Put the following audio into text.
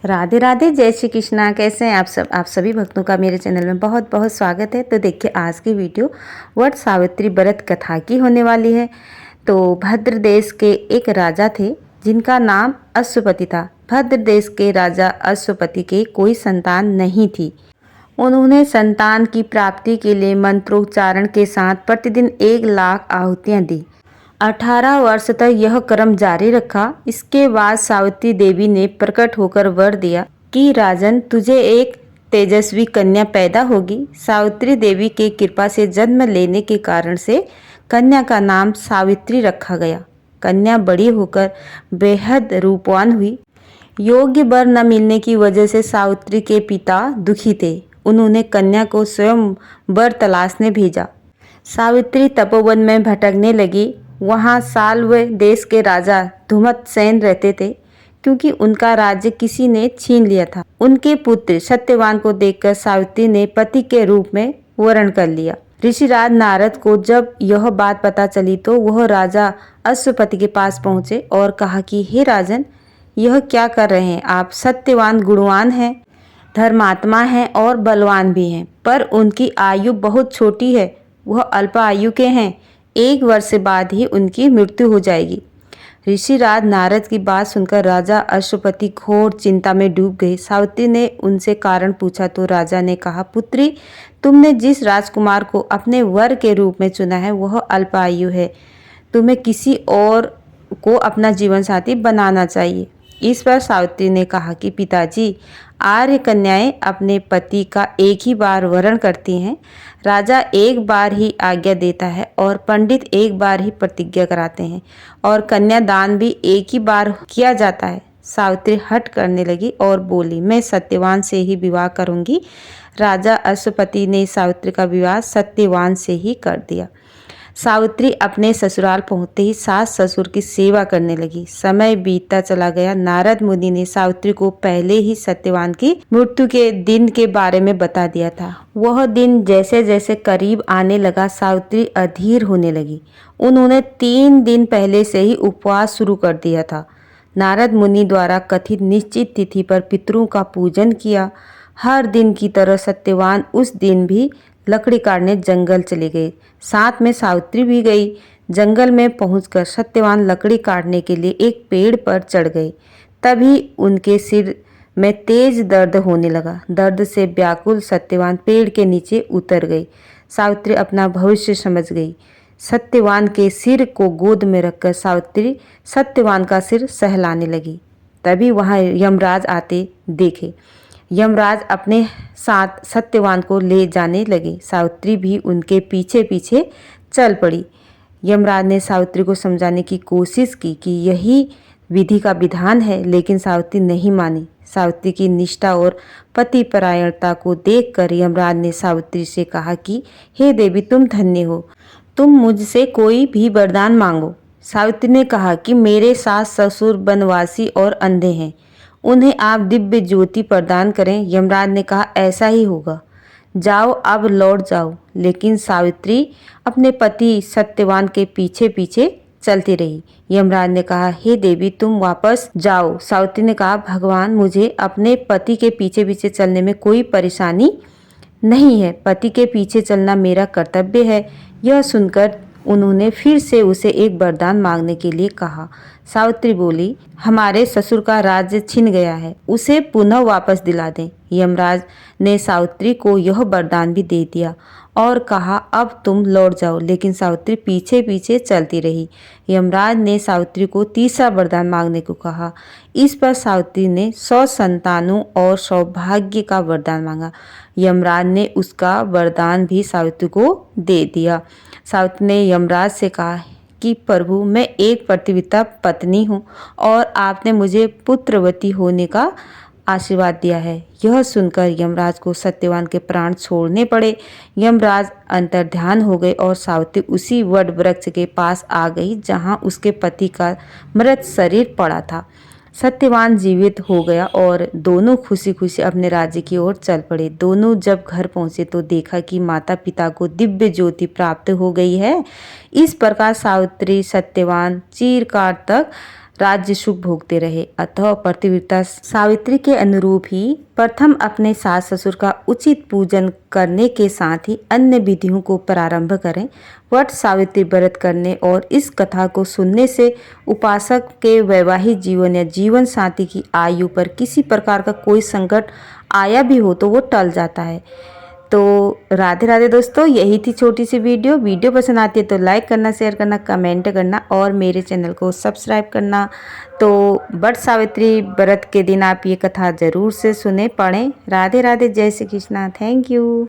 राधे राधे, जय श्री कृष्णा। कैसे हैं आप सभी भक्तों का मेरे चैनल में बहुत बहुत स्वागत है। तो देखिए, आज की वीडियो वट सावित्री व्रत कथा की होने वाली है। तो भद्र देश के एक राजा थे जिनका नाम अश्वपति था। भद्र देश के राजा अश्वपति के कोई संतान नहीं थी। उन्होंने संतान की प्राप्ति के लिए मंत्रोच्चारण के साथ प्रतिदिन 1,00,000 आहुतियाँ दी। 18 वर्ष तक यह क्रम जारी रखा। इसके बाद सावित्री देवी ने प्रकट होकर वर दिया कि राजन, तुझे एक तेजस्वी कन्या पैदा होगी। सावित्री देवी के कृपा से जन्म लेने के कारण से कन्या का नाम सावित्री रखा गया। कन्या बड़ी होकर बेहद रूपवान हुई। योग्य वर न मिलने की वजह से सावित्री के पिता दुखी थे। उन्होंने कन्या को स्वयं वर तलाशने भेजा। सावित्री तपोवन में भटकने लगी। वहाँ साल्व देश के राजा धुमतसेन रहते थे, क्योंकि उनका राज्य किसी ने छीन लिया था। उनके पुत्र सत्यवान को देखकर सावित्री ने पति के रूप में वरण कर लिया। ऋषिराज नारद को जब यह बात पता चली तो वह राजा अश्वपति के पास पहुंचे और कहा कि हे राजन, यह क्या कर रहे हैं आप? सत्यवान गुणवान हैं, धर्मात्मा हैं और बलवान भी हैं, पर उनकी आयु बहुत छोटी है। वह अल्प आयु के हैं। 1 वर्ष बाद ही उनकी मृत्यु हो जाएगी। ऋषिराज नारद की बात सुनकर राजा अश्वपति घोर चिंता में डूब गए। सावित्री ने उनसे कारण पूछा तो राजा ने कहा, पुत्री, तुमने जिस राजकुमार को अपने वर के रूप में चुना है वह अल्पायु है। तुम्हें किसी और को अपना जीवन साथी बनाना चाहिए। इस पर सावित्री ने कहा कि पिताजी, आर्य कन्याएं अपने पति का एक ही बार वरण करती हैं। राजा एक बार ही आज्ञा देता है और पंडित एक बार ही प्रतिज्ञा कराते हैं, और कन्यादान भी एक ही बार किया जाता है। सावित्री हट करने लगी और बोली, मैं सत्यवान से ही विवाह करूंगी। राजा अश्वपति ने सावित्री का विवाह सत्यवान से ही कर दिया। सावित्री अपने ससुराल पहुंचते ही सास ससुर की सेवा करने लगी। समय बीतता चला गया। नारद मुनि ने सावित्री को पहले ही सत्यवान की मृत्यु के दिन के बारे में बता दिया था। वह दिन जैसे जैसे करीब आने लगा, सावित्री अधीर होने लगी। उन्होंने 3 दिन पहले से ही उपवास शुरू कर दिया था। नारद मुनि द्वारा कथित निश्चित तिथि पर पितरों का पूजन किया। हर दिन की तरह सत्यवान उस दिन भी लकड़ी काटने जंगल चले गए। साथ में सावित्री भी गई। जंगल में पहुंचकर सत्यवान लकड़ी काटने के लिए एक पेड़ पर चढ़ गए। तभी उनके सिर में तेज दर्द होने लगा। दर्द से व्याकुल सत्यवान पेड़ के नीचे उतर गई। सावित्री अपना भविष्य समझ गई। सत्यवान के सिर को गोद में रखकर सावित्री सत्यवान का सिर सहलाने लगी। तभी वहां यमराज आते देखे। यमराज अपने साथ सत्यवान को ले जाने लगे। सावित्री भी उनके पीछे पीछे चल पड़ी। यमराज ने सावित्री को समझाने की कोशिश की कि यही विधि का विधान है, लेकिन सावित्री नहीं मानी। सावित्री की निष्ठा और पतिपरायणता को देखकर यमराज ने सावित्री से कहा कि हे देवी, तुम धन्य हो, तुम मुझसे कोई भी वरदान मांगो। सावित्री ने कहा कि मेरे सास ससुर वनवासी और अंधे हैं, उन्हें आप दिव्य ज्योति प्रदान करें। यमराज ने कहा, ऐसा ही होगा, जाओ, अब लौट जाओ। लेकिन सावित्री अपने पति सत्यवान के पीछे पीछे चलती रही। यमराज ने कहा, हे देवी, तुम वापस जाओ। सावित्री ने कहा, भगवान, मुझे अपने पति के पीछे पीछे चलने में कोई परेशानी नहीं है। पति के पीछे चलना मेरा कर्तव्य है। यह सुनकर उन्होंने फिर से उसे एक वरदान मांगने के लिए कहा। सावित्री बोली, हमारे ससुर का राज्य छिन गया है, उसे पुनः वापस दिला दें। यमराज ने सावित्री को यह वरदान भी दे दिया और कहा, अब तुम लौट जाओ। लेकिन सावित्री पीछे पीछे चलती रही। यमराज ने सावित्री को तीसरा वरदान मांगने को कहा। इस पर सावित्री ने 100 संतानों और सौभाग्य का वरदान मांगा। यमराज ने उसका वरदान भी सावित्री को दे दिया। सावित्री ने यमराज से कहा कि प्रभु, मैं एक पतिव्रता पत्नी हूँ और आपने मुझे पुत्रवती होने का आशीर्वाद दिया है। यह सुनकर यमराज को सत्यवान के प्राण छोड़ने पड़े। यमराज अंतर्ध्यान हो गए और सावित्री उसी वट वृक्ष के पास आ गई जहाँ उसके पति का मृत शरीर पड़ा था। सत्यवान जीवित हो गया और दोनों खुशी खुशी अपने राज्य की ओर चल पड़े। दोनों जब घर पहुंचे तो देखा कि माता पिता को दिव्य ज्योति प्राप्त हो गई है। इस प्रकार सावित्री सत्यवान चिरकाल तक राज्य सुख भोगते रहे। अतः पतिव्रता सावित्री के अनुरूप ही प्रथम अपने सास ससुर का उचित पूजन करने के साथ ही अन्य विधियों को प्रारंभ करें। वट सावित्री व्रत करने और इस कथा को सुनने से उपासक के वैवाहिक जीवन या जीवन साथी की आयु पर किसी प्रकार का कोई संकट आया भी हो तो वो टल जाता है। तो राधे राधे दोस्तों, यही थी छोटी सी वीडियो पसंद आती है तो लाइक करना, शेयर करना, कमेंट करना और मेरे चैनल को सब्सक्राइब करना। तो वट सावित्री व्रत के दिन आप ये कथा ज़रूर से सुने, पढ़ें। राधे राधे, जय श्री कृष्णा, थैंक यू।